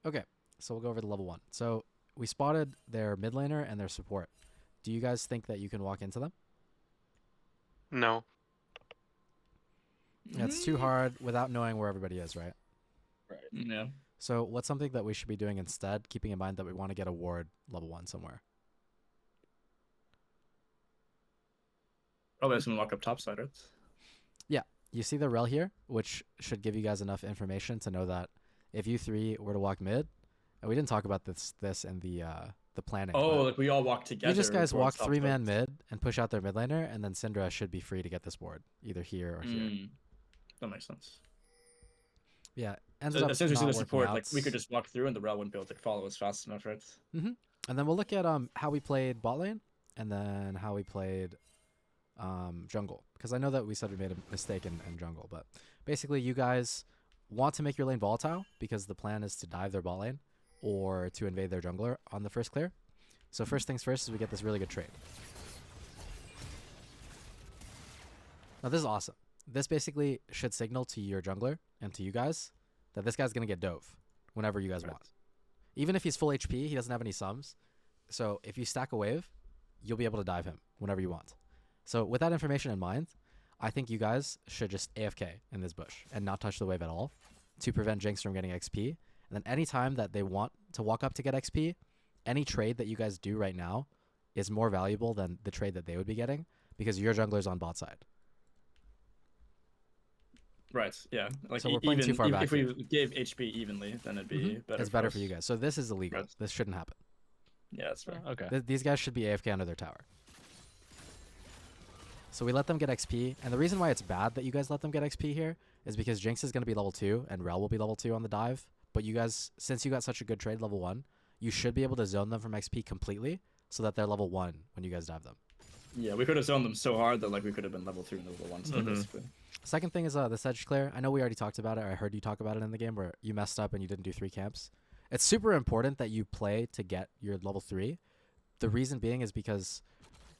Okay, so we'll go over the level 1. So we spotted their mid laner and their support. Do you guys think that you can walk into them? No. Yeah, it's too Mm, hard without knowing where everybody is, right? right. Yeah. So what's something that we should be doing instead, keeping in mind that we want to get a ward level 1 somewhere? Probably has some lock up topside, right? Yeah, you see the rel here, which should give you guys enough information to know that if you three were to walk mid, and we didn't talk about this in the planning, Oh, but like we all walk you just together guys towards walk top 3-man side. mid and push out their mid laner, and then Syndra should be free to get this board, either here or here. That makes sense. Yeah, ended So up as soon as we see not the working support, out. like we could just walk through and the rail wouldn't be able to follow us fast enough, right? And then we'll look at how we played bot lane, and then how we played jungle, because I know that we said we made a mistake in jungle, but basically you guys want to make your lane volatile because the plan is to dive their bot lane or to invade their jungler on the first clear. So first things first is we get this really good trade. Now this is awesome. This basically should signal to your jungler and to you guys that this guy's gonna get dove whenever you guys want. Even if he's full HP, he doesn't have any sums. So if you stack a wave, you'll be able to dive him whenever you want. So with that information in mind, I think you guys should just AFK in this bush and not touch the wave at all to prevent Jinx from getting XP. And then anytime that they want to walk up to get XP, any trade that you guys do right now is more valuable than the trade that they would be getting because your jungler's on bot side. Right. Yeah. Like So we're playing too far back if we here. gave HP evenly, then it'd be better. It's better us. for you guys. So this is illegal. Right. This shouldn't happen. Yeah, that's fair. Okay. These guys should be AFK under their tower. So we let them get XP, and the reason why it's bad that you guys let them get XP here is because Jinx is going to be level 2, and Rel will be level 2 on the dive, but you guys, since you got such a good trade level 1, you should be able to zone them from XP completely, so that they're level 1 when you guys dive them. Yeah, we could have zoned them so hard that like we could have been level 3 and level 1 still, basically. Second thing is the Sedge clear. I know we already talked about it, or I heard you talk about it in the game, where you messed up and you didn't do 3 camps. It's super important that you play to get your level 3. The reason being is because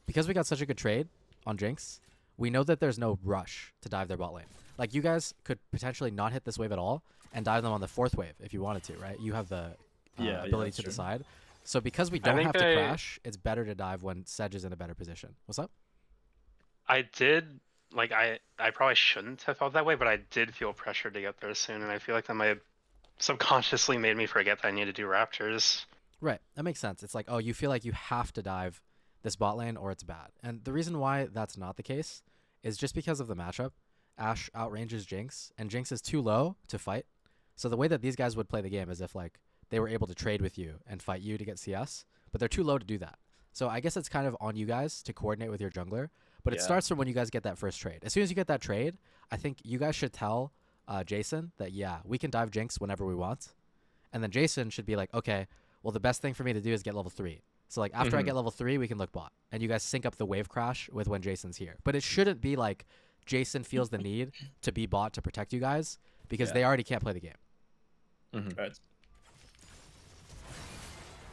we got such a good trade on Jinx, we know that there's no rush to dive their bot lane. Like, you guys could potentially not hit this wave at all and dive them on the 4th wave if you wanted to, right? You have the ability to decide. So because we don't have to crash, it's better to dive when Sedge is in a better position. What's up? I did, like, I probably shouldn't have felt that way, but I did feel pressured to get there soon, and I feel like that might have subconsciously made me forget that I need to do Raptors. Right. That makes sense. It's like, oh, you feel like you have to dive this bot lane or it's bad. And the reason why that's not the case is just because of the matchup. Ashe outranges Jinx, and Jinx is too low to fight. So the way that these guys would play the game is if like they were able to trade with you and fight you to get CS, but they're too low to do that. So I guess it's kind of on you guys to coordinate with your jungler, but it starts from when you guys get that first trade. As soon as you get that trade, I think you guys should tell Jason that, yeah, we can dive Jinx whenever we want. And then Jason should be like, okay, well, the best thing for me to do is get level 3. So like after I get level 3, we can look bot. And you guys sync up the wave crash with when Jason's here. But it shouldn't be like Jason feels the need to be bot to protect you guys because they already can't play the game. Right.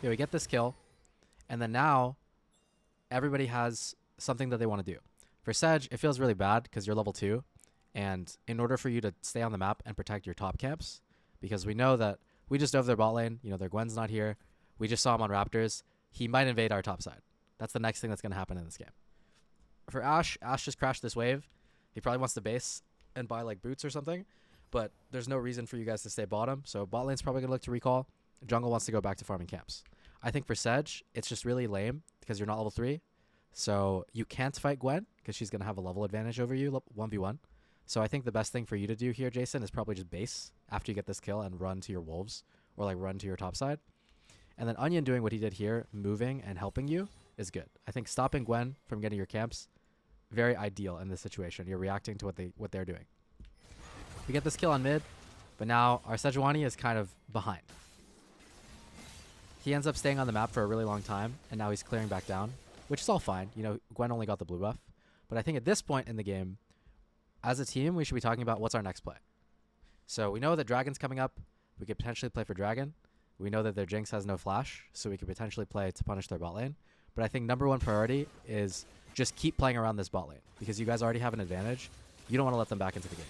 Yeah, we get this kill. And then now everybody has something that they want to do. For Sedge, it feels really bad because you're level 2. And in order for you to stay on the map and protect your top camps, because we know that we just dove their bot lane, you know, their Gwen's not here. We just saw him on Raptors. He might invade our top side. That's the next thing that's going to happen in this game. For Ashe, Ashe just crashed this wave. He probably wants to base and buy like boots or something, but there's no reason for you guys to stay bottom. So bot lane's probably going to look to recall. Jungle wants to go back to farming camps. I think for Sedge, it's just really lame because you're not level 3. So you can't fight Gwen because she's going to have a level advantage over you 1v1. So I think the best thing for you to do here, Jason, is probably just base after you get this kill and run to your wolves or like run to your top side. And then Onion doing what he did here, moving and helping you, is good. I think stopping Gwen from getting your camps, very ideal in this situation. You're reacting to what they're doing. We get this kill on mid, but now our Sejuani is kind of behind. He ends up staying on the map for a really long time, and now he's clearing back down, which is all fine. You know, Gwen only got the blue buff. But I think at this point in the game, as a team, we should be talking about what's our next play. So we know that Dragon's coming up. We could potentially play for Dragon. We know that their Jinx has no flash, so we could potentially play to punish their bot lane. But I think number one priority is just keep playing around this bot lane because you guys already have an advantage. You don't want to let them back into the game.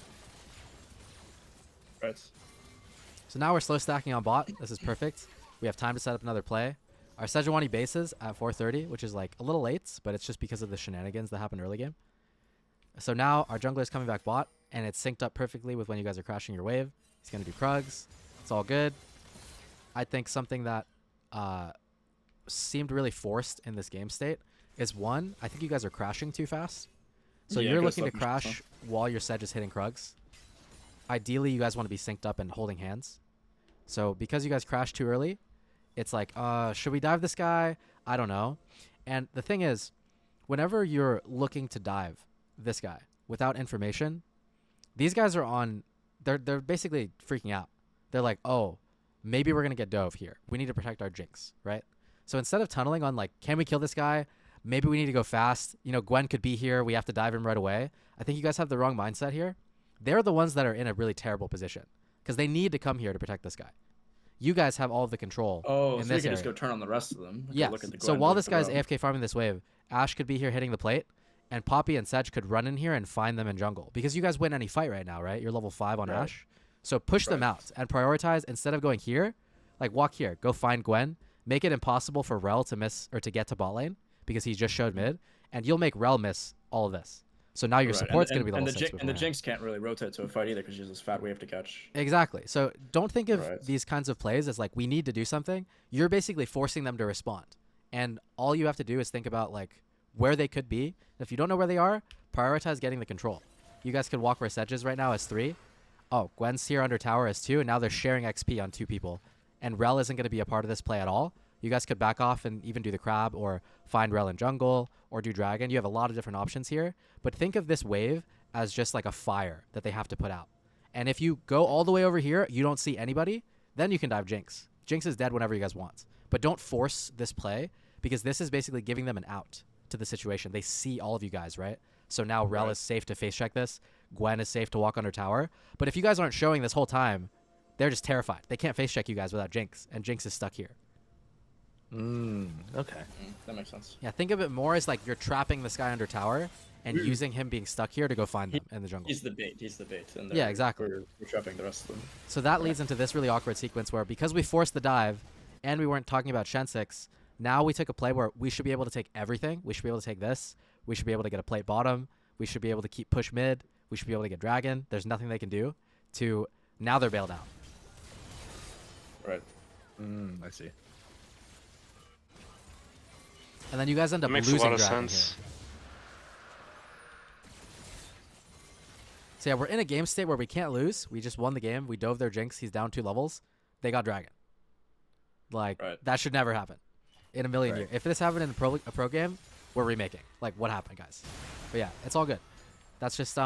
Right. So now we're slow stacking on bot. This is perfect. We have time to set up another play. Our Sejuani bases at 4:30, which is like a little late, but it's just because of the shenanigans that happened early game. So now our jungler is coming back bot, and it's synced up perfectly with when you guys are crashing your wave. He's going to do Krugs. It's all good. I think something that seemed really forced in this game state is one, I think you guys are crashing too fast. So Yeah, you're go looking to stuff and crash stuff. while your Sedge is hitting Krugs. Ideally, you guys want to be synced up and holding hands. So because you guys crashed too early, it's like, should we dive this guy? I don't know. And the thing is, whenever you're looking to dive this guy without information, these guys are on, they're basically freaking out. They're like, oh, maybe we're going to get dove here. We need to protect our Jinx, right? So instead of tunneling on like, can we kill this guy? Maybe we need to go fast. You know, Gwen could be here. We have to dive him right away. I think you guys have the wrong mindset here. They're the ones that are in a really terrible position because they need to come here to protect this guy. You guys have all of the control Oh, in so we this can area. just go turn on the rest of them. We can Yes. look at the So Gwen, while look this at the guy's Roam. AFK farming this wave, Ashe could be here hitting the plate, and Poppy and Sedge could run in here and find them in jungle. Because you guys win any fight right now, right? You're level 5 on Right. Ashe. So push them Right. out and prioritize. Instead of going here, like walk here. Go find Gwen. Make it impossible for Rel to miss or to get to bot lane because he just showed mid. And you'll make Rel miss all of this. So now your Right, support's and, going to be level and the 6. and the Jinx can't really rotate to a fight either because she has this fat wave to catch. Exactly. So don't think of Right. these kinds of plays as like we need to do something. You're basically forcing them to respond. And all you have to do is think about like where they could be. If you don't know where they are, prioritize getting the control. You guys could walk where Sedge is right now as 3. Oh, Gwen's here under tower as 2, and now they're sharing XP on 2 people. And Rel isn't going to be a part of this play at all. You guys could back off and even do the crab or find Rel in jungle or do dragon. You have a lot of different options here. But think of this wave as just like a fire that they have to put out. And if you go all the way over here, you don't see anybody, then you can dive Jinx. Jinx is dead whenever you guys want. But don't force this play because this is basically giving them an out to the situation. They see all of you guys, right? So now Rel Right. is safe to face check this. Gwen is safe to walk under tower. But if you guys aren't showing this whole time, they're just terrified. They can't face check you guys without Jinx, and Jinx is stuck here. Okay. That makes sense. Yeah, think of it more as like you're trapping this guy under tower and using him being stuck here to go find them in the jungle. He's the bait. He's the bait. And Yeah, exactly. We're trapping the rest of them. So that leads into this really awkward sequence where because we forced the dive and we weren't talking about Shen 6, now we took a play where we should be able to take everything. We should be able to take this. We should be able to get a plate bottom. We should be able to keep push mid. We should be able to get dragon. There's nothing they can do to now they're bailed out. Right. I see. And then you guys end That up makes a losing lot of dragon sense. here. So yeah, we're in a game state where we can't lose. We just won the game. We dove their Jinx. He's down 2 levels. They got dragon. Like, Right. that should never happen in a million Right. years. If this happened in a pro game, we're remaking. Like, what happened, guys? But yeah, it's all good. That's just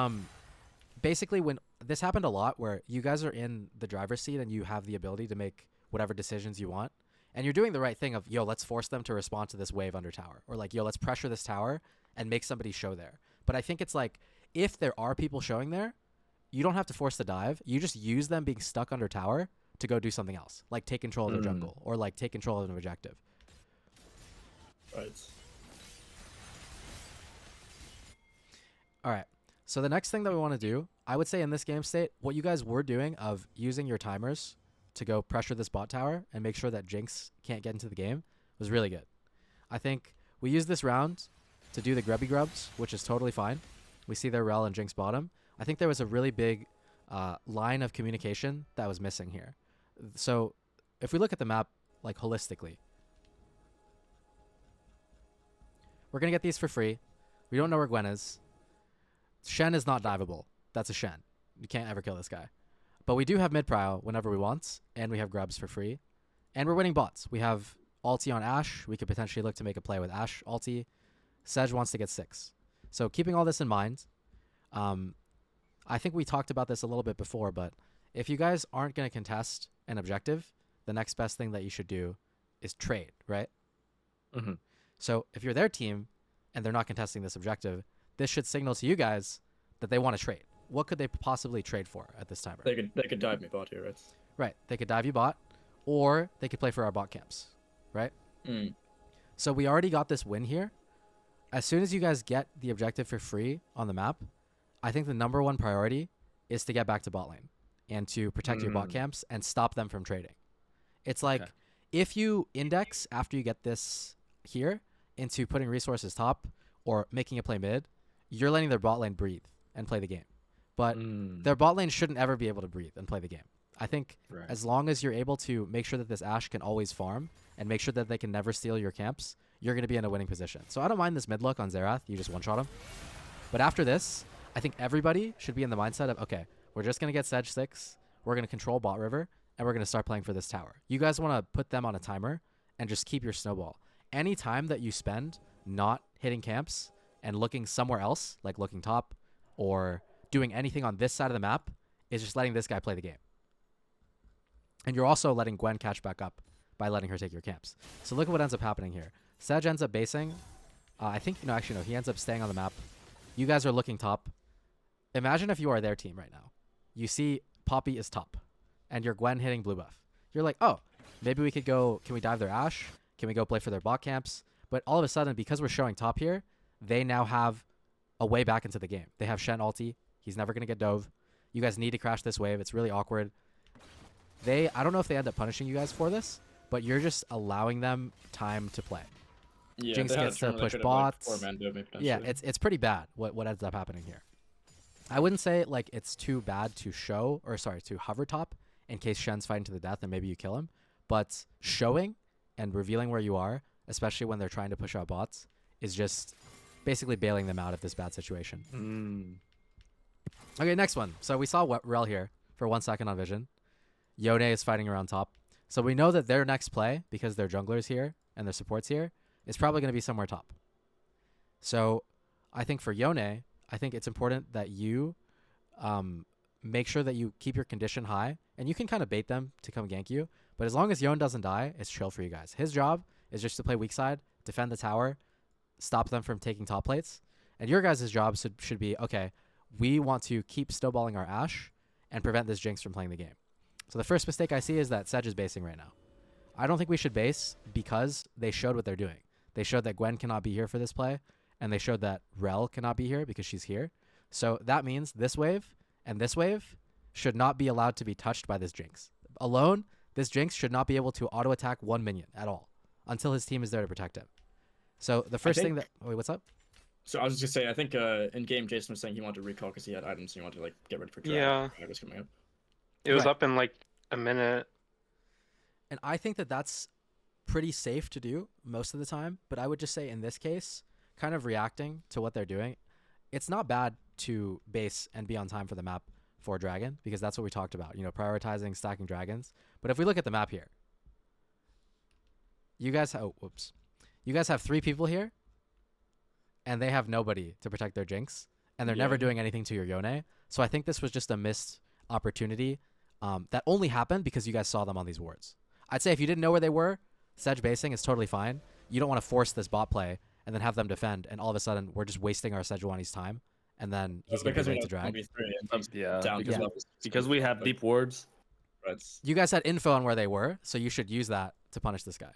basically when this happened a lot where you guys are in the driver's seat and you have the ability to make whatever decisions you want. And you're doing the right thing of, yo, let's force them to respond to this wave under tower. Or like, yo, let's pressure this tower and make somebody show there. But I think it's like, if there are people showing there, you don't have to force the dive. You just use them being stuck under tower to go do something else. Like take control of their jungle. Or like take control of an objective. Right. All right. So the next thing that we want to do, I would say in this game state, what you guys were doing of using your timers to go pressure this bot tower and make sure that Jinx can't get into the game was really good. I think we used this round to do the grubby grubs, which is totally fine. We see their Rel and Jinx bottom. I think there was a really big line of communication that was missing here. So if we look at the map like holistically, we're going to get these for free. We don't know where Gwen is. Shen is not diveable. That's a Shen. You can't ever kill this guy. But we do have mid prio whenever we want, and we have grubs for free. And we're winning bots. We have ulti on Ashe. We could potentially look to make a play with Ashe ulti. Sedge wants to get 6. So keeping all this in mind, I think we talked about this a little bit before, but if you guys aren't going to contest an objective, the next best thing that you should do is trade, right? Mhm. So if you're their team and they're not contesting this objective, this should signal to you guys that they want to trade. What could they possibly trade for at this timer? They could dive me bot here, right? Right. They could dive you bot, or they could play for our bot camps, right? Mm. So we already got this win here. As soon as you guys get the objective for free on the map, I think the number one priority is to get back to bot lane and to protect your bot camps and stop them from trading. It's like Okay. if you index after you get this here into putting resources top or making a play mid, you're letting their bot lane breathe and play the game. But their bot lane shouldn't ever be able to breathe and play the game. I think Right. as long as you're able to make sure that this Ashe can always farm and make sure that they can never steal your camps, you're going to be in a winning position. So I don't mind this mid look on Xerath. You just one-shot him. But after this, I think everybody should be in the mindset of, okay, we're just going to get Sedge 6, we're going to control bot river, and we're going to start playing for this tower. You guys want to put them on a timer and just keep your snowball. Any time that you spend not hitting camps and looking somewhere else, like looking top or doing anything on this side of the map, is just letting this guy play the game. And you're also letting Gwen catch back up by letting her take your camps. So look at what ends up happening here. Sedge ends up basing. I think, actually, no, he ends up staying on the map. You guys are looking top. Imagine if you are their team right now. You see Poppy is top, and you're Gwen hitting blue buff. You're like, oh, maybe we could go, can we dive their Ashe? Can we go play for their bot camps? But all of a sudden, because we're showing top here, they now have a way back into the game. They have Shen ulti. He's never going to get dove. You guys need to crash this wave. It's really awkward. I don't know if they end up punishing you guys for this, but you're just allowing them time to play. Yeah, Jinx they had a gets to turn where they push could have, like, bots. four-man dove maybe Yeah, potentially. it's pretty bad what ends up happening here. I wouldn't say like it's too bad to to hover top in case Shen's fighting to the death and maybe you kill him, but showing and revealing where you are, especially when they're trying to push out bots, is just basically bailing them out of this bad situation. Okay, next one. So we saw Rel here for 1 second on Vision. Yone is fighting around top. So we know that their next play, because their junglers here and their supports here, is probably going to be somewhere top. So I think for Yone, I think it's important that you make sure that you keep your condition high, and you can kind of bait them to come gank you. But as long as Yone doesn't die, it's chill for you guys. His job is just to play weak side, defend the tower, stop them from taking top plates. And your guys' job should be, okay, we want to keep snowballing our Ashe and prevent this Jinx from playing the game. So the first mistake I see is that Sedge is basing right now. I don't think we should base because they showed what they're doing. They showed that Gwen cannot be here for this play, and they showed that Rel cannot be here because she's here. So that means this wave and this wave should not be allowed to be touched by this Jinx. Alone, this Jinx should not be able to auto-attack one minion at all until his team is there to protect him. So the first thing that... Wait, what's up? So I was just gonna say, I think in game Jason was saying he wanted to recall because he had items and he wanted to like get ready for draft. Yeah. Draft was coming up. It was Right. up in like a minute. And I think that that's pretty safe to do most of the time. But I would just say in this case, kind of reacting to what they're doing, it's not bad to base and be on time for the map for Dragon, because that's what we talked about, prioritizing stacking dragons. But if we look at the map here, you guys have 3 people here, and they have nobody to protect their Jinx, and they're never doing anything to your Yone. So I think this was just a missed opportunity that only happened because you guys saw them on these wards. I'd say if you didn't know where they were, Sedge basing is totally fine. You don't want to force this bot play and then have them defend, and all of a sudden we're just wasting our Sejuani's time, and then he's going to be late to drag. Down Yeah. Because we have deep wards. Right. You guys had info on where they were, so you should use that to punish this guy.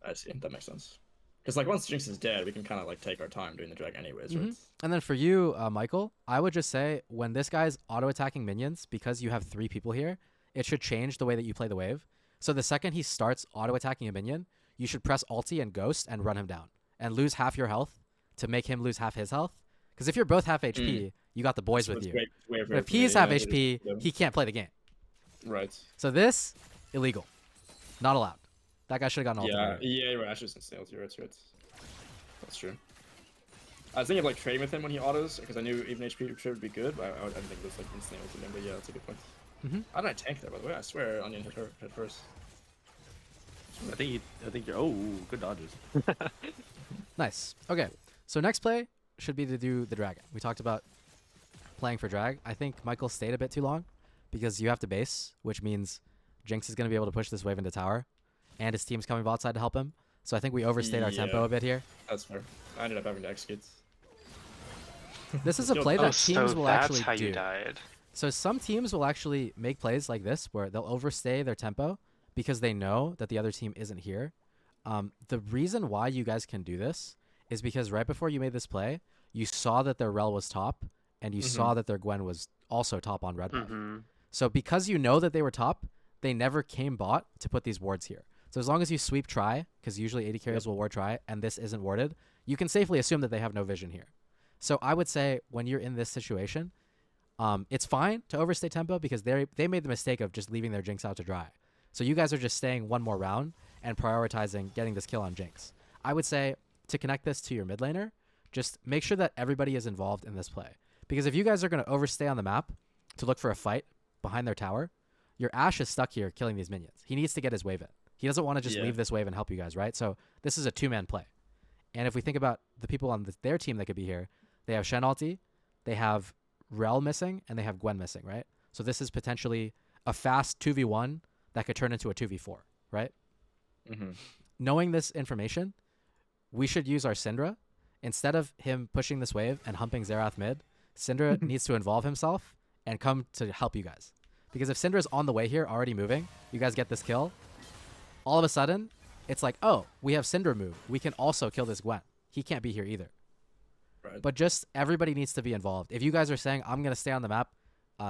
I see. That makes sense. Because like once Jinx is dead, we can kind of like take our time doing the drag anyways, Mhm. right? And then for you, Michael, I would just say when this guy's auto-attacking minions, because you have 3 people here, it should change the way that you play the wave. So the second he starts auto-attacking a minion, you should press ulti and ghost and run him down and lose half your health to make him lose half his health. Because if you're both half HP, you got the boys So with it's you. way But if he's half HP, he can't play the game. Right. So this, illegal. Not allowed. That guy should have gotten ulti. Yeah, you're right. Ashes and snails. You're right. That's true. I was thinking of like trading with him when he autos because I knew even HP trade would be good, but I didn't think it was like instant ulti him. But yeah, that's a good point. How did I tank that, by the way? I swear Onion hit her hit first. I think you're. Oh, good dodges. Nice. Okay. So next play should be to do the dragon. We talked about playing for drag. I think Michael stayed a bit too long because you have to base, which means Jinx is going to be able to push this wave into tower, and his team's coming bot side to help him. So I think we overstayed our tempo a bit here. That's fair. I ended up having to execute. This is a play that so teams will that's actually how do. you died. So some teams will actually make plays like this where they'll overstay their tempo because they know that the other team isn't here. The reason why you guys can do this is because right before you made this play, you saw that their Rel was top, and you saw that their Gwen was also top on red buff. So because you know that they were top, they never came bot to put these wards here. So as long as you sweep try, because usually AD carriers will ward try, and this isn't warded, you can safely assume that they have no vision here. So I would say when you're in this situation, it's fine to overstay tempo because they made the mistake of just leaving their Jinx out to dry. So you guys are just staying one more round and prioritizing getting this kill on Jinx. I would say to connect this to your mid laner, just make sure that everybody is involved in this play. Because if you guys are going to overstay on the map to look for a fight behind their tower, your Ashe is stuck here killing these minions. He needs to get his wave in. He doesn't want to just leave this wave and help you guys, right? So this is a two-man play. And if we think about the people on their team that could be here, they have Shen ulti, they have Rel missing, and they have Gwen missing, right? So this is potentially a fast 2v1 that could turn into a 2v4, right? Mm-hmm. Knowing this information, we should use our Syndra. Instead of him pushing this wave and humping Xerath mid, Syndra needs to involve himself and come to help you guys. Because if Syndra's on the way here, already moving, you guys get this kill, all of a sudden, it's like, oh, we have Syndra move. We can also kill this Gwen. He can't be here either. Right. But just everybody needs to be involved. If you guys are saying, I'm going to stay on the map,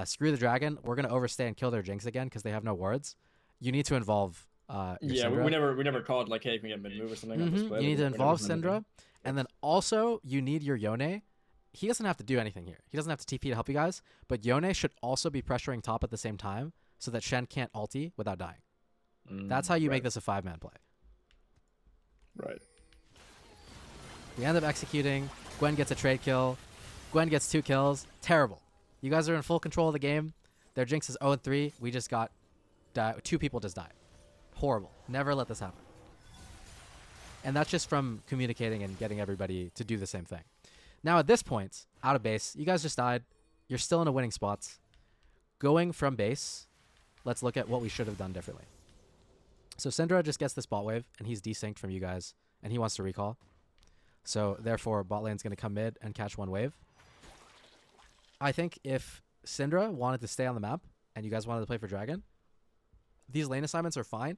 screw the dragon, we're going to overstay and kill their Jinx again because they have no wards, you need to involve your Syndra. we never called like, hey, can we get mid move or something on this play? You need to involve Whenever- Syndra. And then also, you need your Yone. He doesn't have to do anything here. He doesn't have to TP to help you guys. But Yone should also be pressuring top at the same time so that Shen can't ulti without dying. That's how you make this a 5-man play. Right. We end up executing. Gwen gets a trade kill. Gwen gets 2 kills. Terrible. You guys are in full control of the game. Their Jinx is 0-3. We just got 2 people just died. Horrible. Never let this happen. And that's just from communicating and getting everybody to do the same thing. Now at this point, out of base, you guys just died. You're still in a winning spots. Going from base, let's look at what we should have done differently. So Syndra just gets this bot wave, and he's desynced from you guys, and he wants to recall. So therefore, bot lane's going to come mid and catch 1 wave. I think if Syndra wanted to stay on the map, and you guys wanted to play for Dragon, these lane assignments are fine.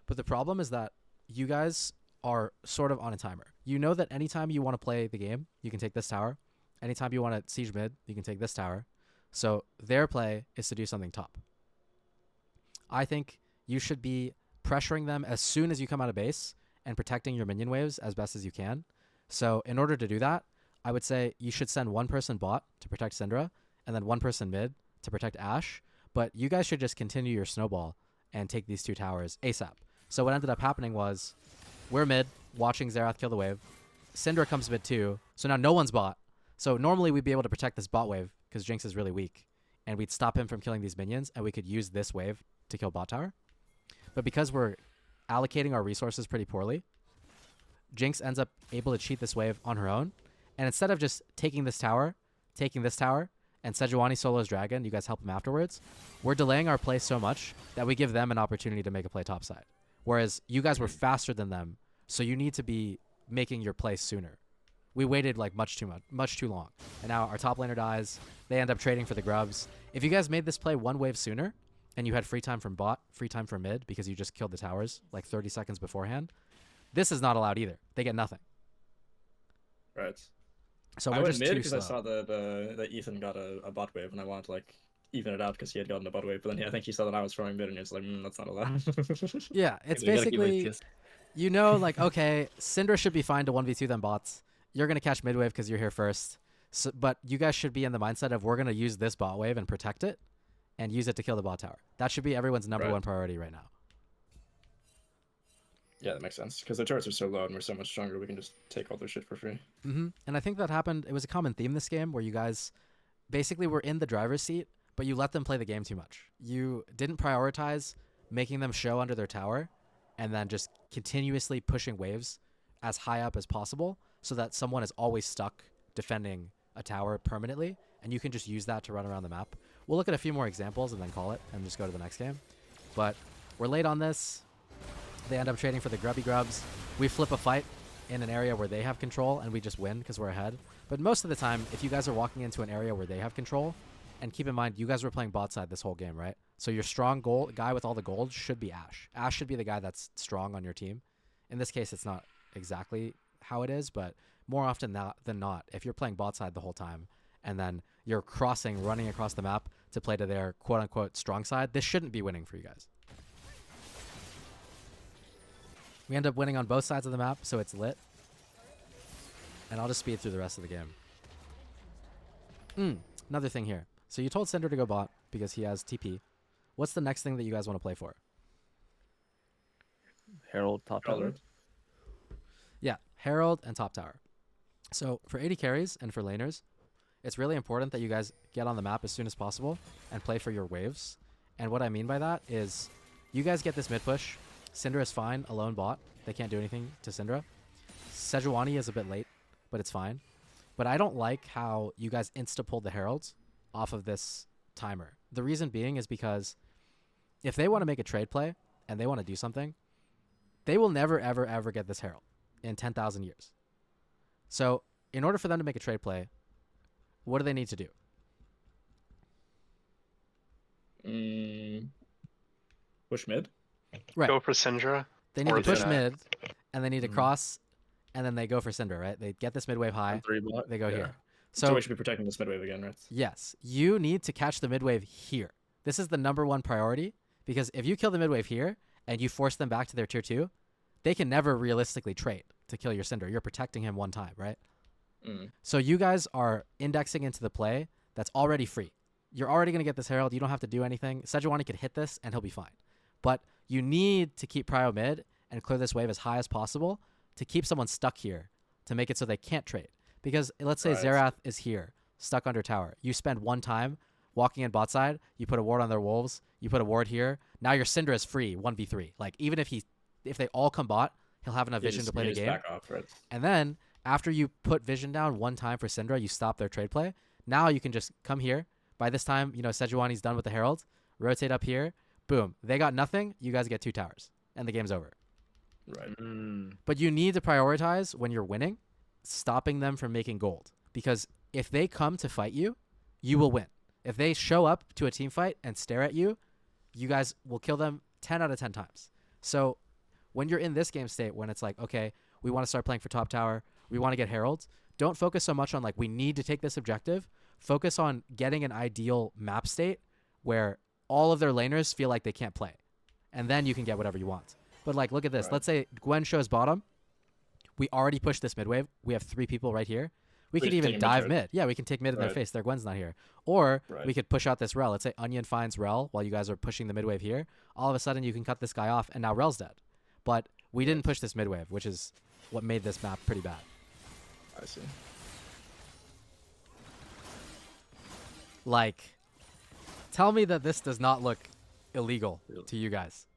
But the problem is that you guys are sort of on a timer. You know that anytime you want to play the game, you can take this tower. Anytime you want to siege mid, you can take this tower. So their play is to do something top. I think you should be pressuring them as soon as you come out of base and protecting your minion waves as best as you can. So in order to do that, I would say you should send 1 person bot to protect Syndra and then 1 person mid to protect Ashe. But you guys should just continue your snowball and take these 2 towers ASAP. So what ended up happening was we're mid, watching Xerath kill the wave. Syndra comes mid too, so now no one's bot. So normally we'd be able to protect this bot wave because Jinx is really weak. And we'd stop him from killing these minions, and we could use this wave to kill bot tower. But because we're allocating our resources pretty poorly, Jinx ends up able to cheat this wave on her own. And instead of just taking this tower, and Sejuani solos Dragon, you guys help him afterwards, we're delaying our play so much that we give them an opportunity to make a play topside. Whereas you guys were faster than them, so you need to be making your play sooner. We waited like much too long. And now our top laner dies. They end up trading for the grubs. If you guys made this play 1 wave sooner, and you had free time from bot, free time from mid, because you just killed the towers like 30 seconds beforehand, this is not allowed either. They get nothing. Right. So I we're went just mid too because I slow. saw that Ethan got a bot wave, and I wanted to like even it out because he had gotten a bot wave. But then I think he saw that I was throwing mid, and he was like, that's not allowed. Yeah, it's You gotta keep basically, like this. you know, like, okay, Syndra should be fine to 1v2 them bots. You're going to catch mid wave because you're here first. So, but you guys should be in the mindset of we're going to use this bot wave and protect it and use it to kill the bot tower. That should be everyone's number Right. 1 priority right now. Yeah, that makes sense. Because the turrets are so low, and we're so much stronger, we can just take all their shit for free. And I think that happened. It was a common theme this game where you guys basically were in the driver's seat, but you let them play the game too much. You didn't prioritize making them show under their tower and then just continuously pushing waves as high up as possible so that someone is always stuck defending a tower permanently, and you can just use that to run around the map. We'll look at a few more examples and then call it and just go to the next game. But we're late on this. They end up trading for the grubby grubs. We flip a fight in an area where they have control, and we just win because we're ahead. But most of the time, if you guys are walking into an area where they have control, and keep in mind, you guys were playing bot side this whole game, right? So your strong gold guy with all the gold should be Ashe. Ashe should be the guy that's strong on your team. In this case, it's not exactly how it is, but more often than not, if you're playing bot side the whole time, and then you're running across the map to play to their quote-unquote strong side, this shouldn't be winning for you guys. We end up winning on both sides of the map, so it's lit. And I'll just speed through the rest of the game. Another thing here. So you told Cinder to go bot because he has TP. What's the next thing that you guys want to play for? Herald top tower. Yeah, Herald and top tower. So for AD carries and for laners, it's really important that you guys get on the map as soon as possible and play for your waves. And what I mean by that is you guys get this mid push. Syndra is fine, alone bot. They can't do anything to Syndra. Sejuani is a bit late, but it's fine. But I don't like how you guys insta-pulled the Heralds off of this timer. The reason being is because if they want to make a trade play and they want to do something, they will never, ever, ever get this Herald in 10,000 years. So in order for them to make a trade play, what do they need to do? Push mid. Right. Go for Syndra. They need Or to push that. mid, and they need to cross, and then they go for Cinder, right? They get this mid wave high. 3 bot. They go Yeah. here. So So we should be protecting this mid wave again, right? yes, you need to catch the mid wave here. This is the #1 priority, because if you kill the mid wave here and you force them back to their tier 2, they can never realistically trade to kill your Cinder. You're protecting him one time, right? So you guys are indexing into the play that's already free. You're already going to get this Herald. You don't have to do anything. Sejuani could hit this, and he'll be fine. But you need to keep prio mid and clear this wave as high as possible to keep someone stuck here, to make it so they can't trade. Because let's say Right. Xerath is here, stuck under tower. You spend one time walking in bot side, you put a ward on their wolves, you put a ward here. Now your Syndra is free, 1v3. Like, even if they all come bot, he'll have enough vision to play the game. Back off, right? And then after you put vision down one time for Syndra, you stop their trade play. Now you can just come here. By this time, Sejuani's done with the Herald. Rotate up here. Boom. They got nothing. You guys get 2 towers. And the game's over. Right. But you need to prioritize when you're winning, stopping them from making gold. Because if they come to fight you, you will win. If they show up to a team fight and stare at you, you guys will kill them 10 out of 10 times. So when you're in this game state, when it's like, okay, we want to start playing for top tower, we want to get heralds, don't focus so much on like, we need to take this objective. Focus on getting an ideal map state where all of their laners feel like they can't play. And then you can get whatever you want. But like, look at this. Right. Let's say Gwen shows bottom. We already pushed this mid wave. We have 3 people right here. We could just even take a dive mid-turn. mid. Yeah, we can take mid in their Right. face. Their Gwen's not here. Or Right. we could push out this Rel. Let's say Onion finds Rel while you guys are pushing the mid wave here. All of a sudden, you can cut this guy off, and now Rel's dead. But we didn't push this mid wave, which is what made this map pretty bad. I see. Like, tell me that this does not look illegal to you guys.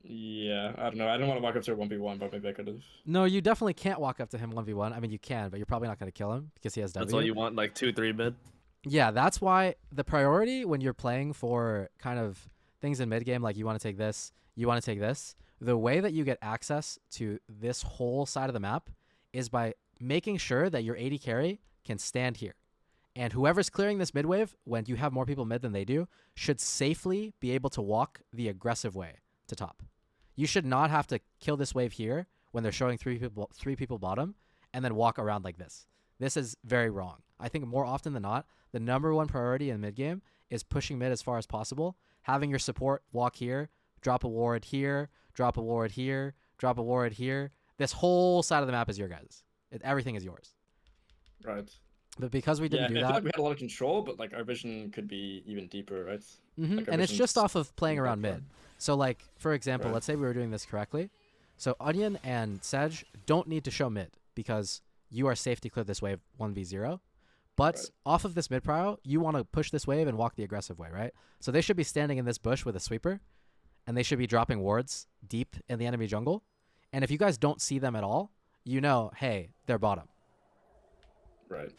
Yeah, I don't know. I didn't want to walk up to a 1v1, but maybe I could have. No, you definitely can't walk up to him 1v1. I mean, you can, but you're probably not going to kill him because he has W. That's all you want, like 2-3 mid. Yeah, that's why the priority when you're playing for kind of things in mid game, like you want to take this, you want to take this, the way that you get access to this whole side of the map is by making sure that your AD carry can stand here. And whoever's clearing this mid wave, when you have more people mid than they do, should safely be able to walk the aggressive way to top. You should not have to kill this wave here when they're showing three people bottom and then walk around like this. This is very wrong. I think more often than not, the #1 priority in mid game is pushing mid as far as possible, having your support walk here, drop a ward here, drop a ward here, drop a ward here. This whole side of the map is your guys'. Everything is yours. Right. But because we didn't I do feel that, like we had a lot of control, but like our vision could be even deeper, right? Like, our and it's just vision's off of playing pretty around far. mid. So like, for example, Right. let's say we were doing this correctly. So Onion and Sedge don't need to show mid because you are safe to clear this wave 1v0. But Right. off of this mid prio, you want to push this wave and walk the aggressive way, right? So they should be standing in this bush with a sweeper, and they should be dropping wards deep in the enemy jungle. And if you guys don't see them at all, you know, hey, they're bottom. Right.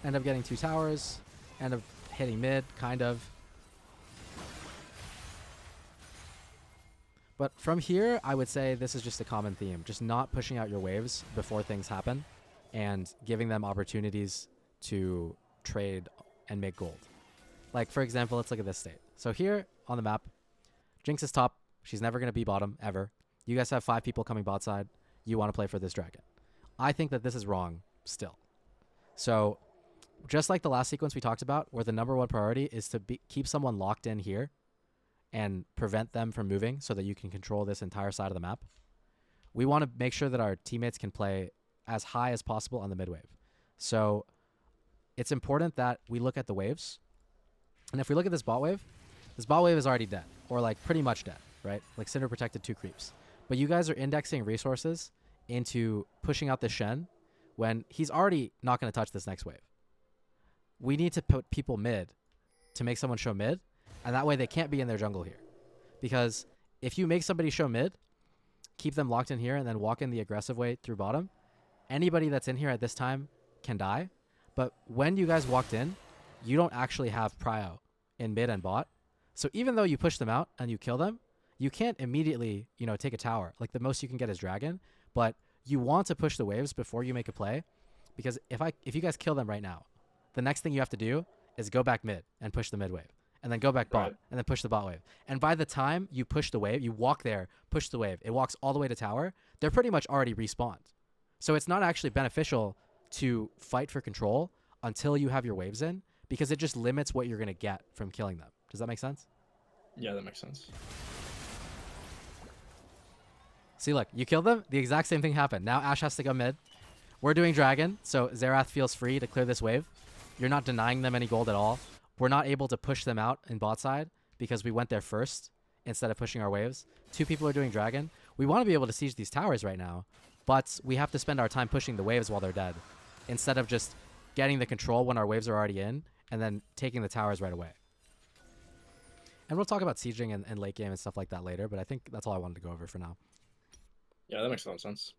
End up getting 2 towers, end up hitting mid, kind of. But from here, I would say this is just a common theme. Just not pushing out your waves before things happen and giving them opportunities to trade and make gold. Like, for example, let's look at this state. So here on the map, Jinx is top. She's never going to be bottom, ever. You guys have 5 people coming bot side. You want to play for this dragon. I think that this is wrong still. So just like the last sequence we talked about, where the number one priority is to keep someone locked in here and prevent them from moving so that you can control this entire side of the map. We want to make sure that our teammates can play as high as possible on the mid wave. So it's important that we look at the waves. And if we look at this bot wave is already dead, or like pretty much dead, right? Like Cinder protected 2 creeps. But you guys are indexing resources into pushing out the Shen when he's already not going to touch this next wave. We need to put people mid to make someone show mid, and that way they can't be in their jungle here. Because if you make somebody show mid, keep them locked in here, and then walk in the aggressive way through bottom, anybody that's in here at this time can die. But when you guys walked in, you don't actually have prio in mid and bot. So even though you push them out and you kill them, you can't immediately, take a tower. Like the most you can get is dragon, but you want to push the waves before you make a play, because if you guys kill them right now, the next thing you have to do is go back mid and push the mid wave, and then go back bot and then push the bot wave. And by the time you push the wave, you walk there, push the wave, it walks all the way to tower, they're pretty much already respawned. So it's not actually beneficial to fight for control until you have your waves in, because it just limits what you're going to get from killing them. Does that make sense? Yeah, that makes sense. See, look, you kill them, the exact same thing happened. Now Ashe has to go mid. We're doing dragon, so Xerath feels free to clear this wave. You're not denying them any gold at all. We're not able to push them out in bot side because we went there first instead of pushing our waves. 2 people are doing dragon. We want to be able to siege these towers right now, but we have to spend our time pushing the waves while they're dead instead of just getting the control when our waves are already in and then taking the towers right away. And we'll talk about sieging and late game and stuff like that later, but I think that's all I wanted to go over for now. Yeah, that makes a lot of sense.